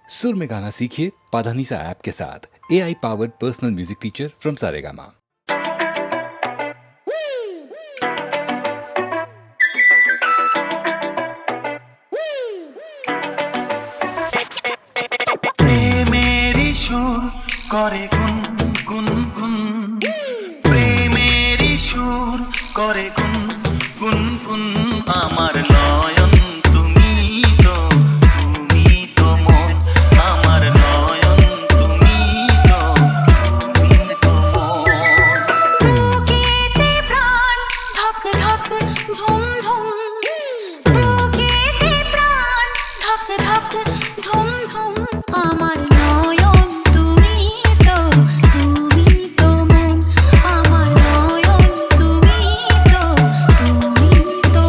सुर में गाना सीखिए पाधानीसा ऐप के साथ। AI powered personal music teacher from Saregama. প্রেমেরই সুর করে গুন গুন গুন, প্রেমেরই সুর করে গুন গুন গুন। আমার নয়ন তুমি তো, তুমি তো মন। আমার নয়ন তুমি তো, তুমি তো মন। বুকেতে প্রাণ ধক ধক ধুম ধুম, বুকেতে প্রাণ ধক ধক ধুম ধুম। আমার নয়ন তুমি তো, তুমি তো মন। আমার নয়ন তুমি তো, তুমি তো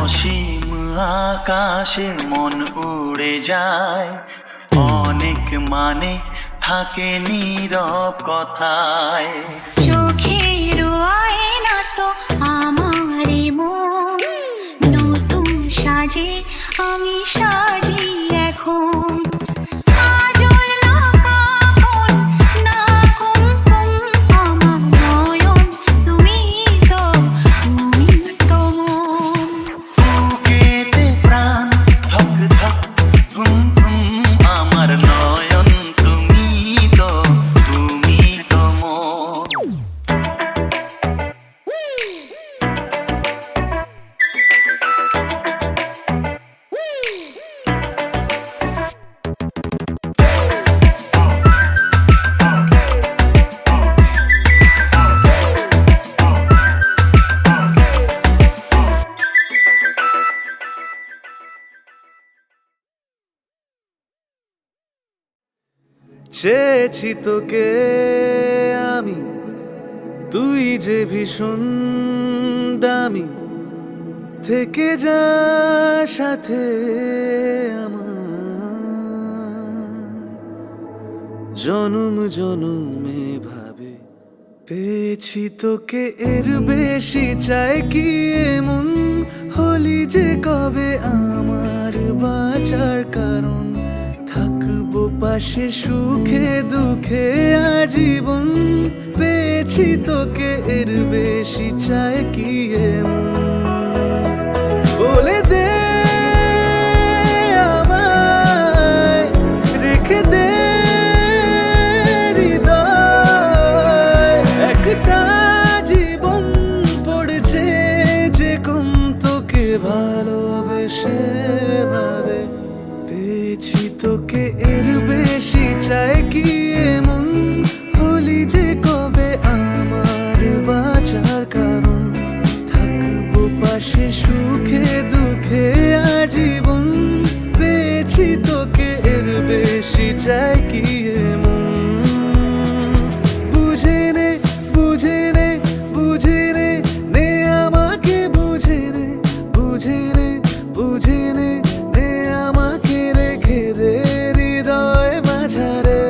অসীম আকাশে মন উড়ে যায়, অনেক মানে থাকে নীরব কথায়। চোখের আয়না তো আমারই মন, নতুন সাজে আমি সাজি এখন। কাজল না কাফন না কুমকুম, আমার নয়ন তুমি তো, তুমি তো মন। বুকেতে প্রাণ ধক ধক ধুম ধুম। আমার নয়ন তুমি তো, তুমি তো মন। চেয়েছি তোকে আমি, তুই যে ভীষণ দামি, থেকে যা সাথে আমার। জনম জনমে ভাবে পেয়েছি তোকে, এর বেশি চাই কি এমন হলি যে কবে আমার বাঁচার কারণ। থাকবো পাশে সুখে দুঃখে আজীবন, পেয়েছি তোকে এর বেশি চাই কি এমন। বলে দে আমায়, রেখে দে হৃদয়। একটা জীবন পড়েছে যে কম তোকে ভালোবেসে ভাবে। পেয়েছি তোকে এর বেশি চাই কি এমন হলি যে কবে আমার বাঁচার কারণ। থাকবো পাশে সুখে দুঃখে আজীবন, পেয়েছি তোকে এর বেশি চাই কি এমন। বুঝে নে বুঝে নে বুঝে নে, নে আমাকে বুঝে নে বুঝে নে বুঝে নে, নে আমাকে রেখে দে হৃদয় মাঝারে।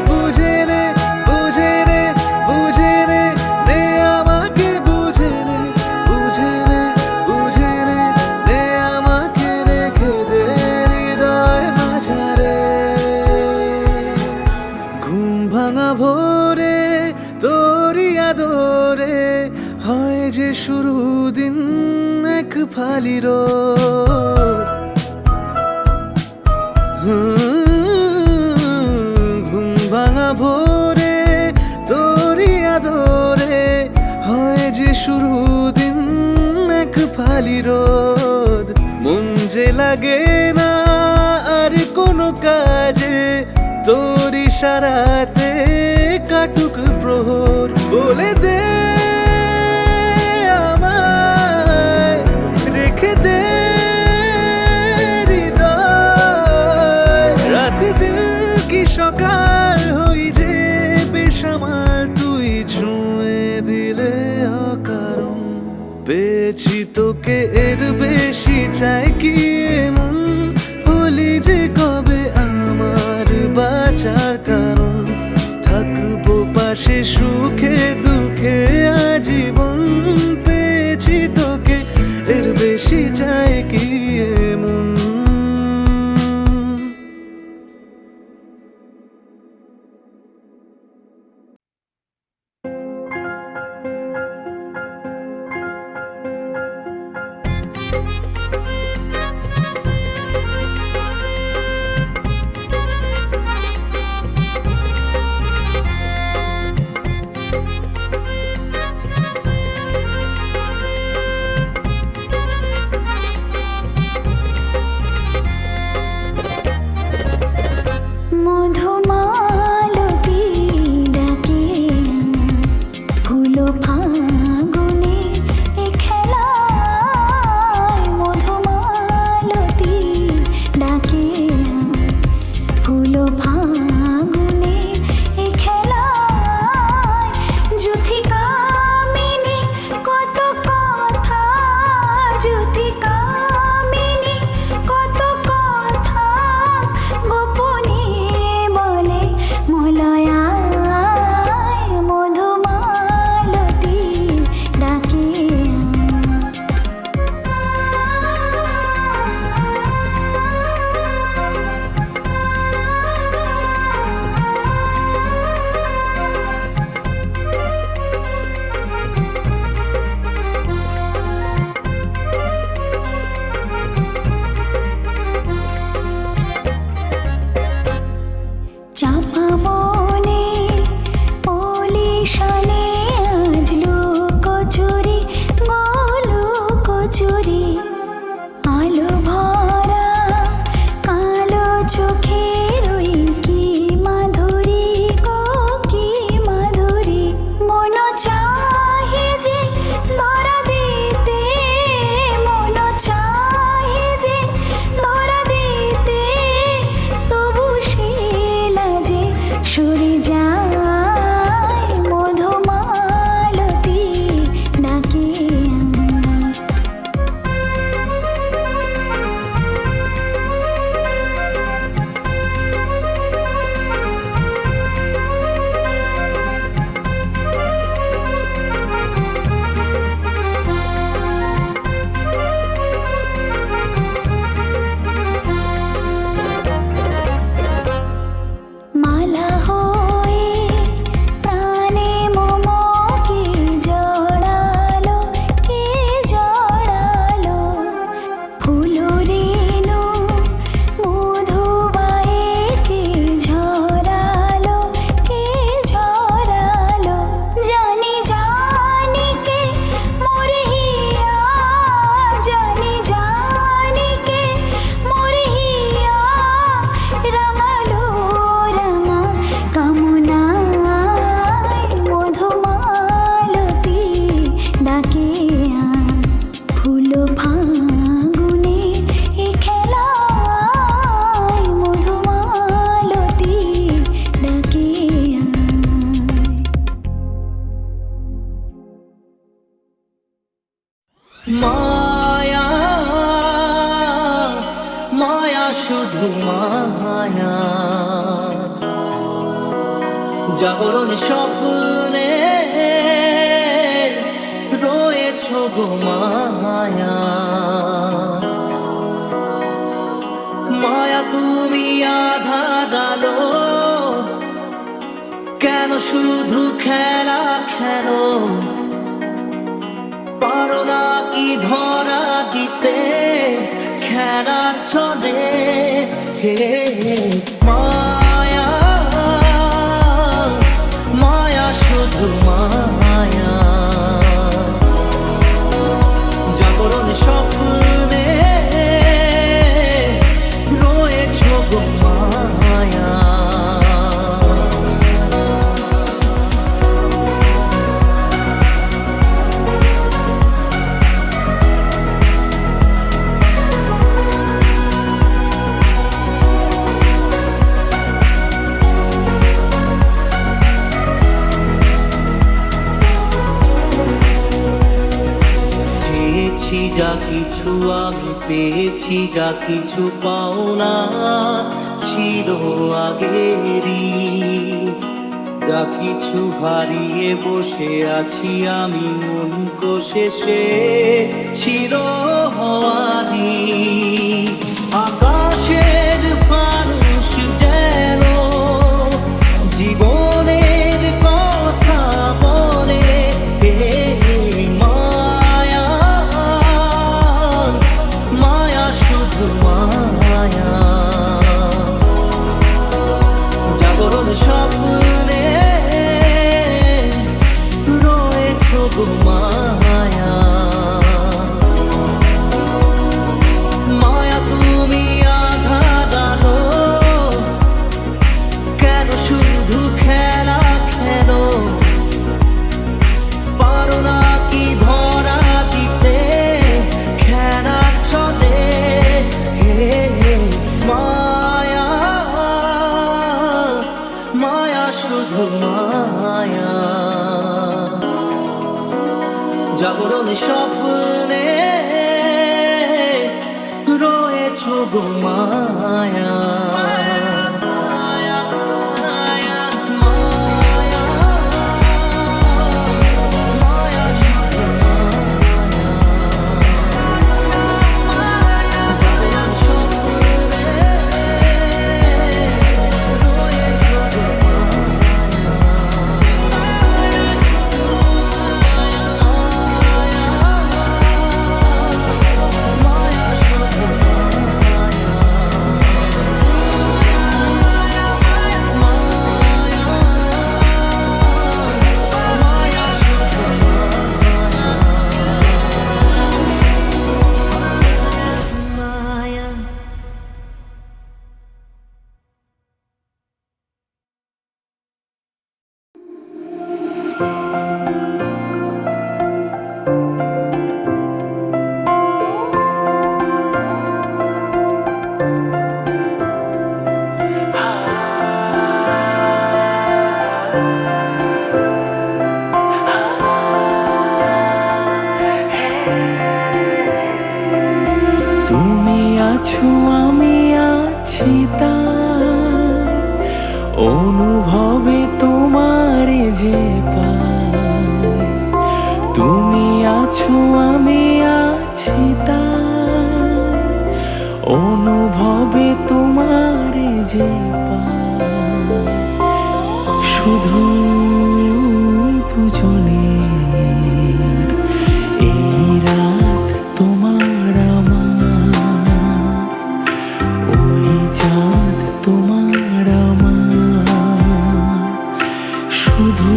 বুঝে নে বুঝে নে বুঝে নে, নে আমাকে বুঝে নে বুঝে নে বুঝে নে, নে আমাকে রেখে দে হৃদয় মাঝারে। ঘুম ভাঙা ভোরে তোরি আদরে হয় যে শুরু দিন এক ফালি রোদ। ঘুম ভাঙা ভোরে তোরি আদরে হয় যে শুরু দিন এক ফালি রোদ। মন যে লাগে না আর কোনো কাজে, তোর ইশারাতে কাটুক প্রহর। বলে দে আমায়, রেখে দে হৃদয়। রাত দিন কি সকাল হই যে বেশ আমার, তুই ছুঁয়ে দিলে অকারণ। পেয়েছি তোকে এর বেশি চাই কি এমন হলি যে কবে আমার বাঁচার কারণ থাকবো পাশে সুখে দুঃখে আজীবন পেয়েছি তোকে এর বেশি চাই কি এমন মধুমালতী ডাকে ফুল ফাগুনে এ খেলায় মধুমালতী ডাকে ফুল ফাগুনে এ খেলায় জ্যোতিকামিনী কত কথা জ্যোতিকামিনী কত কথা গোপনে বলে মলয়ায় মধুমালতী ডাকে চাপা বনে পলিশানে আজলো কচুরি গোলো কচুরি আলো ভরা কালো চোখের ওই কি মাধুরী গো কি মাধুরী মন চাহে যে ধরা দিতে মন চাহে যে ধরা দিতে তবু সে লাজে সরে যায় মধুমালতী ডাকে মালা হয়ে প্রাণে মোমকে জড়ালো কে জড়ালো ফুল রেণু মধুবায়ে কে ঝরালো কে ঝরালো জানি জানি কে মোরে হিয়া জানি জানি কে মোরে হিয়া রাঙালো রাঙা কামনায় মধুমালতী ডাকে ফুল ফাগুনে এ খেলায় মধুমালতী ডাকে মায়া মায়া শুধু মায়া জাগরণ স্বপ্নে রয়েছ গো মায়া মায়া তুমি আধার আলো কেন শুধু খেলা খেলো পারো না কি ধরা দিতে খেলার চলে হে মায়া মায়া শুধু মায়া জাগরণ স্বপ্নে রয়েছ গো মায়া পেয়েছি যা কিছু আমি পেয়েছি যা কিছু পাওনা ছিল আগেরই, যা কিছু হারিয়ে বসে আছি আমি মন কষে সে ছিল হওয়ারি। আকাশের মানুষ যেন জীবনের কথা বলে, মায়া মায়া শুধু মায়া, জাগরণ স্বপ্নে রয়েছ গো মায়া। মায়া তুমি আধার আলো, কেন শুধু খেলা খেলো, পারো না কি ধরা দিতে খেলা চলে। মায়া মায়া শুধু মায়া, জাগরণ স্বপ্নে রয়েছ গো মায়া। তুমি আছো আমি আছি তাই অনুভবে তোমারে যে পাই। তুমি আছো আমি আছি তাই অনুভবে তোমারে যে পাই। শুধু দুজনে এই রাত তোমার আমার, ওই চাঁদ তোমার আমার, শুধু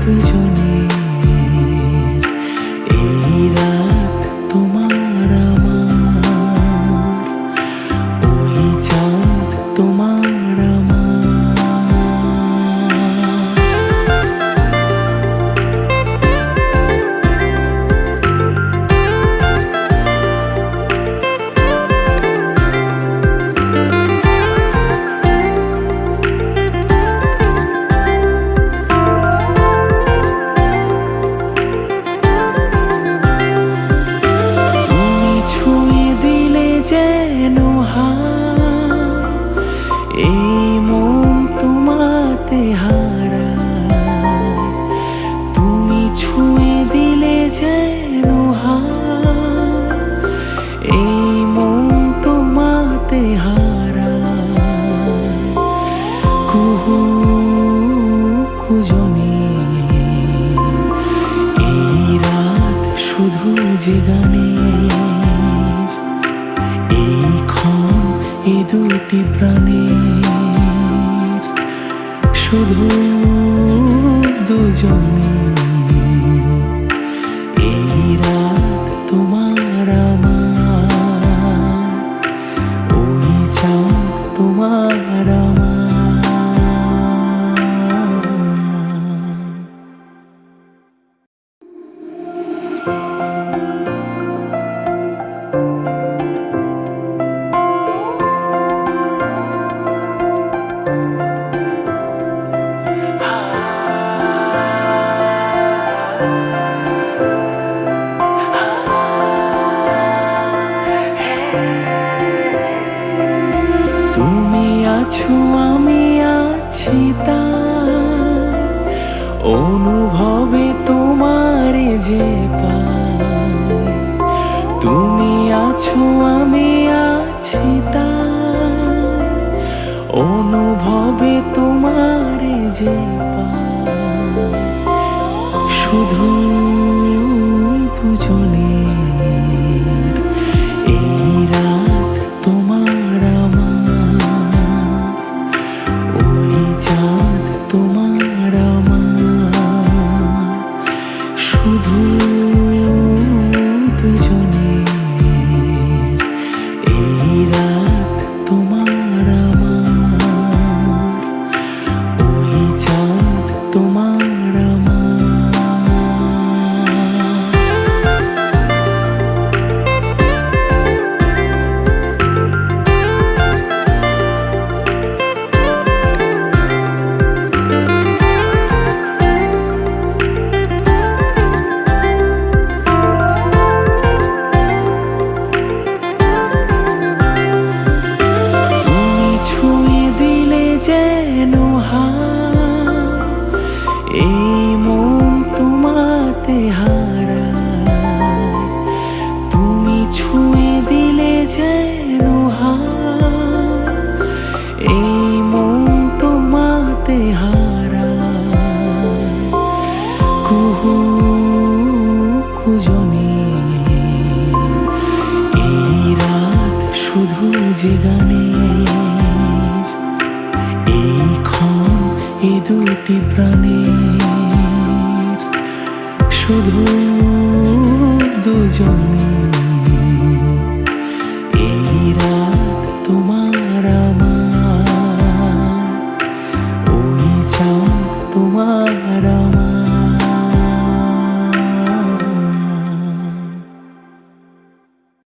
দুজনে এই রাত তোমার আমার, ওই চাঁদ তোমার আমার। তুমি ছুঁয়ে দিলে যেন হায়, এই মন তোমাতে হারায়। তুমি ছুঁয়ে দিলে যেন হায়, এই মন তোমাতে হারায়। কুহু কুজনে এই রাত শুধু যে গানের, এই ক্ষণ এ দুটি প্রাণের, শুধু দুজনে এই রাত তোমার আমার, ওই চাঁদ তোমার আমার। দুজনের। এই রাত তোমার আমার, ওই চাঁদ তোমার আমার, শুধু দুজনের। এই রাত তোমার আমার, ওই চাঁদ তোমার আমার। তুমি ছুঁয়ে দিলে যেন হায়, এই মন তোমাতে হারায়। তুমি ছুঁয়ে দিলে যেন হায়, এই মন তোমাতে হারায়। কুহু কুজনে এই রাত শুধু যে গানের, এই ক্ষণ এ দুটি প্রাণের, শুধু দুজনের।